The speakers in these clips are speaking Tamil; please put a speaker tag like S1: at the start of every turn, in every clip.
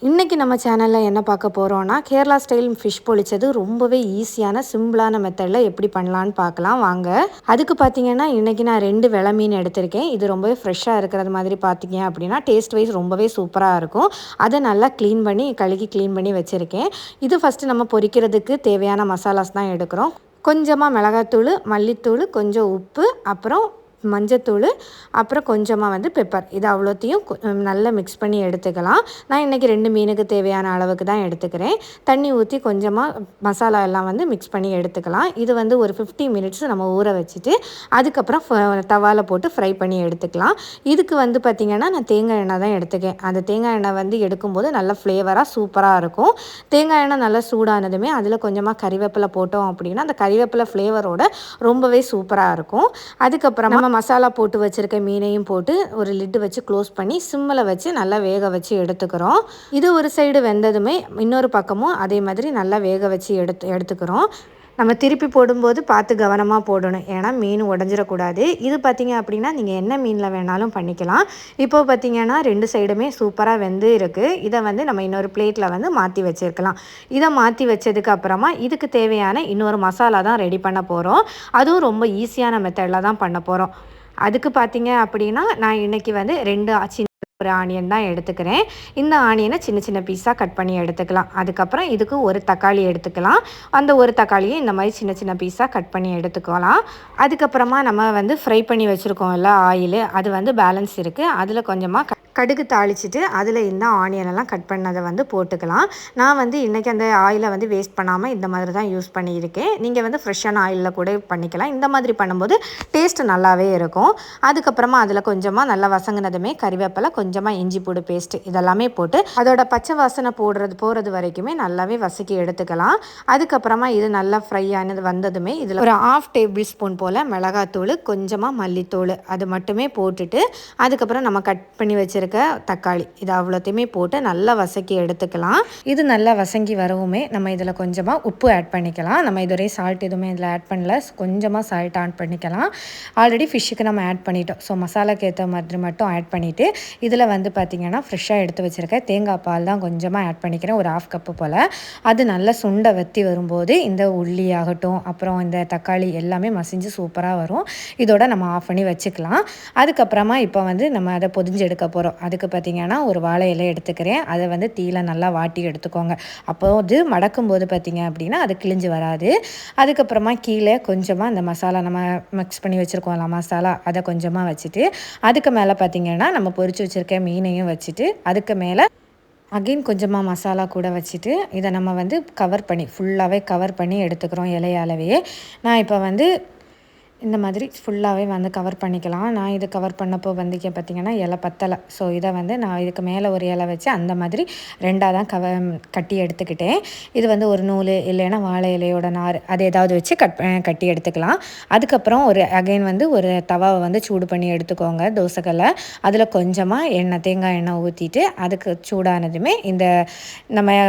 S1: இன்றைக்கி நம்ம சேனலில் என்ன பார்க்க போகிறோன்னா கேரளா ஸ்டைல் ஃபிஷ் பொழிச்சது ரொம்பவே ஈஸியான சிம்பிளான மெத்தடில் எப்படி பண்ணலான்னு பார்க்கலாம் வாங்க. அதுக்கு பார்த்தீங்கன்னா இன்றைக்கி நான் 2 வெலை மீன் எடுத்திருக்கேன். இது ரொம்பவே ஃப்ரெஷ்ஷாக இருக்கிறது மாதிரி பார்த்தீங்க அப்படின்னா டேஸ்ட் வைஸ் ரொம்பவே சூப்பராக இருக்கும். அதை நல்லா கழுகி க்ளீன் பண்ணி வச்சுருக்கேன். இது ஃபஸ்ட்டு நம்ம பொரிக்கிறதுக்கு தேவையான மசாலாஸ் தான் எடுக்கிறோம். கொஞ்சமாக மிளகாத்தூள், மல்லித்தூள், கொஞ்சம் உப்பு, அப்புறம் மஞ்சத்தூள், அப்புறம் கொஞ்சமாக பெப்பர், இது அவ்வளோத்தையும் நல்லா மிக்ஸ் பண்ணி எடுத்துக்கலாம். நான் இன்றைக்கி 2 மீனுக்கு தேவையான அளவுக்கு தான் எடுத்துக்கிறேன். தண்ணி ஊற்றி கொஞ்சமாக மசாலா எல்லாம் மிக்ஸ் பண்ணி எடுத்துக்கலாம். இது ஒரு 50 மினிட்ஸ் நம்ம ஊற வச்சுட்டு அதுக்கப்புறம் தவாவில் போட்டு ஃப்ரை பண்ணி எடுத்துக்கலாம். இதுக்கு பார்த்திங்கன்னா நான் தேங்காய் எண்ணெய் தான் எடுத்துக்கேன். அந்த தேங்காய் எண்ணெய் எடுக்கும்போது நல்லா ஃப்ளேவராக சூப்பராக இருக்கும். தேங்காய் எண்ணெய் நல்லா சூடானதுமே அதில் கொஞ்சமாக கறிவேப்பிலை போட்டோம் அப்படின்னா அந்த கறிவேப்பிலை ஃப்ளேவரோட ரொம்பவே சூப்பராக இருக்கும். அதுக்கப்புறமா மசாலா போட்டு வச்சுருக்க மீனையும் போட்டு ஒரு லிட்டு வச்சு க்ளோஸ் பண்ணி சிம்மில் வச்சு நல்லா வேக வச்சு எடுத்துக்கிறோம். இது ஒரு சைடு வெந்ததுமே இன்னொரு பக்கமும் அதே மாதிரி நல்லா வேக வச்சு எடுத்துக்கிறோம். நம்ம திருப்பி போடும்போது பார்த்து கவனமாக போடணும், ஏன்னா மீன் உடஞ்சிடக்கூடாது. இது பார்த்திங்க அப்படின்னா நீங்கள் என்ன மீனில் வேணாலும் பண்ணிக்கலாம். இப்போது பார்த்திங்கன்னா 2 சைடுமே சூப்பராக வெந்து இருக்குது. இதை நம்ம இன்னொரு பிளேட்டில் மாற்றி வச்சுருக்கலாம். இதை மாற்றி வச்சதுக்கு அப்புறமா இதுக்கு தேவையான இன்னொரு மசாலா தான் ரெடி பண்ண போகிறோம். அதுவும் ரொம்ப ஈஸியான மெத்தடில் தான் பண்ண போகிறோம். அதுக்கு பார்த்திங்க அப்படின்னா நான் இன்றைக்கி 2 ஒரு ஆனியன் தான் எடுத்துக்கிறேன். இந்த ஆனியனை சின்ன சின்ன பீஸாக கட் பண்ணி எடுத்துக்கலாம். அதுக்கப்புறம் இதுக்கு ஒரு தக்காளி எடுத்துக்கலாம். அந்த ஒரு தக்காளியை இந்த மாதிரி சின்ன சின்ன பீஸாக கட் பண்ணி எடுத்துக்கலாம். அதுக்கப்புறமா நம்ம ஃப்ரை பண்ணி வச்சுருக்கோம்ல ஆயில், அது பேலன்ஸ் இருக்குது. அதில் கொஞ்சமாக கடுகு தாளிச்சிட்டு அதில் இந்த ஆனியனெல்லாம் கட் பண்ணதை போட்டுக்கலாம். நான் இன்றைக்கி அந்த ஆயிலை வேஸ்ட் பண்ணாமல் இந்த மாதிரி தான் யூஸ் பண்ணியிருக்கேன். நீங்கள் ஃப்ரெஷ்ஷான ஆயிலில் கூட பண்ணிக்கலாம். இந்த மாதிரி பண்ணும்போது டேஸ்ட்டு நல்லாவே இருக்கும். அதுக்கப்புறமா அதில் கொஞ்சமாக நல்லா வசங்கினதுமே கறிவேப்பிலை, கொஞ்சமாக இஞ்சி பூண்டு பேஸ்ட்டு இதெல்லாமே போட்டு அதோட பச்சை வாசனை போகிறது வரைக்குமே நல்லாவே வதக்கி எடுத்துக்கலாம். அதுக்கப்புறமா இது நல்லா ஃப்ரை ஆனது வந்ததுமே இதில் ஒரு 1/2 டேபிள் ஸ்பூன் போல் மிளகாத்தூள், கொஞ்சமாக மல்லித்தூள் அது மட்டுமே போட்டுட்டு அதுக்கப்புறம் நம்ம கட் பண்ணி வச்சுருக்க தக்காளி இது அவ்வளோத்தையுமே போட்டு நல்லா வதக்கி எடுத்துக்கலாம். இது நல்லா வதங்கி வரவுமே நம்ம இதில் கொஞ்சமாக உப்பு ஆட் பண்ணிக்கலாம். நம்ம இதுவரை சால்ட் எதுவுமே இதில் ஆட் பண்ணல, கொஞ்சமாக சால்ட் ஆட் பண்ணிக்கலாம். ஆல்ரெடி ஃபிஷ்ஷுக்கு நம்ம ஆட் பண்ணிட்டோம். ஸோ மசாலாக்கு ஏற்ற மாதிரி மட்டும் ஆட் பண்ணிவிட்டு இதில் பார்த்திங்கன்னா ஃப்ரெஷ்ஷாக எடுத்து வச்சுருக்க தேங்காய் பால் தான் கொஞ்சமாக ஆட் பண்ணிக்கிறேன், ஒரு 1/2 கப்பு போல். அது நல்லா சுண்டை வற்றி வரும்போது இந்த உள்ளி ஆகட்டும், அப்புறம் இந்த தக்காளி எல்லாமே மசிஞ்சு சூப்பராக வரும். இதோட நம்ம ஆஃப் பண்ணி வச்சுக்கலாம். அதுக்கப்புறமா இப்போ நம்ம அதை பொதிஞ்சு எடுக்க போகிறோம். அதுக்கு பார்த்திங்கன்னா ஒரு வாழை இலை எடுத்துக்கிறேன். அதை தீயில நல்லா வாட்டி எடுத்துக்கோங்க. அப்போது மடக்கும்போது பார்த்திங்க அப்படின்னா அது கிழிஞ்சு வராது. அதுக்கப்புறமா கீழே கொஞ்சமாக அந்த மசாலா நம்ம மிக்ஸ் பண்ணி வச்சுருக்கோம்ல மசாலா, அதை கொஞ்சமாக வச்சுட்டு அதுக்கு மேலே பார்த்திங்கன்னா நம்ம பொரிச்சு வச்சுருக்க மீனையும் வச்சுட்டு அதுக்கு மேலே அகெயின் கொஞ்சமாக மசாலா கூட வச்சுட்டு இதை நம்ம ஃபுல்லாகவே கவர் பண்ணி எடுத்துக்கிறோம் இலையாலவே. நான் இப்போ இந்த மாதிரி ஃபுல்லாகவே கவர் பண்ணிக்கலாம். நான் இது கவர் பண்ணப்போ பார்த்திங்கன்னா இலை பத்தலை. ஸோ இதை நான் இதுக்கு மேலே ஒரு இலை வச்சு அந்த மாதிரி 2ஆக தான் கட்டி எடுத்துக்கிட்டேன். இது ஒரு நூல் இல்லைன்னா வாழை இலையோட நார் அது ஏதாவது வச்சு கட்டி எடுத்துக்கலாம். அதுக்கப்புறம் அகைன் ஒரு தவாவை சூடு பண்ணி எடுத்துக்கோங்க தோசைக்கல்லை. அதில் கொஞ்சமாக தேங்காய் எண்ணெய் ஊற்றிட்டு அதுக்கு சூடானதுமே இந்த நம்ம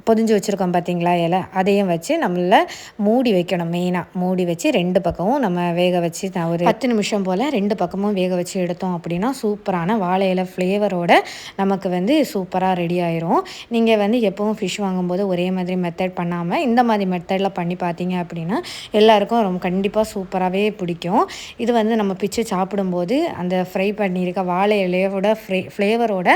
S1: பொதிஞ்சு வச்சுருக்கோம் பார்த்திங்களா இலை, அதையும் வச்சு நம்மள மூடி வைக்கணும். மெயினாக மூடி வச்சு 2 பக்கமும் நம்ம வேக வச்சு நான் ஒரு 10 நிமிஷம் போல் 2 பக்கமும் வேக வச்சு எடுத்தோம் அப்படின்னா சூப்பரான வாழை இலை ஃப்ளேவரோட நமக்கு சூப்பராக ரெடி ஆயிரும். நீங்கள் எப்பவும் ஃபிஷ் வாங்கும்போது ஒரே மாதிரி மெத்தட் பண்ணாமல் இந்த மாதிரி மெத்தடில் பண்ணி பார்த்தீங்க அப்படின்னா எல்லாருக்கும் கண்டிப்பாக சூப்பராகவே பிடிக்கும். இது நம்ம பிச்சு சாப்பிடும்போது அந்த ஃப்ரை பண்ணியிருக்க வாழை இலையோட ஃப்ளேவரோட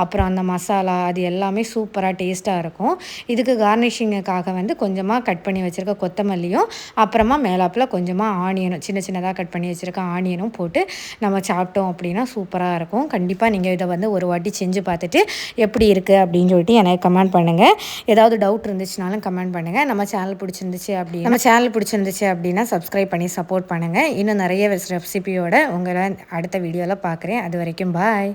S1: அப்புறம் அந்த மசாலா அது எல்லாமே சூப்பராக டேஸ்ட்டாக இருக்கும். இதுக்கு கார்னிஷிங்குக்காக கொஞ்சமாக கட் பண்ணி வச்சுருக்க கொத்தமல்லியும் அப்புறமா மேலாப்பில் கொஞ்சமாக ஆனியனும் சின்ன சின்னதாக கட் பண்ணி வச்சுருக்க ஆனியனும் போட்டு நம்ம சாப்பிட்டோம் அப்படின்னா சூப்பராக இருக்கும். கண்டிப்பாக நீங்கள் இதை ஒரு வாட்டி செஞ்சு பார்த்துட்டு எப்படி இருக்குது அப்படின்னு சொல்லிட்டு எனக்கு கமெண்ட் பண்ணுங்கள். ஏதாவது டவுட் இருந்துச்சுனாலும் கமெண்ட் பண்ணுங்கள். நம்ம சேனல் பிடிச்சிருந்துச்சு அப்படின்னா சப்ஸ்கிரைப் பண்ணி சப்போர்ட் பண்ணுங்கள். இன்னும் நிறைய ரெசிபியோட உங்களை அடுத்த வீடியோவில் பார்க்குறேன். அது வரைக்கும் பாய்.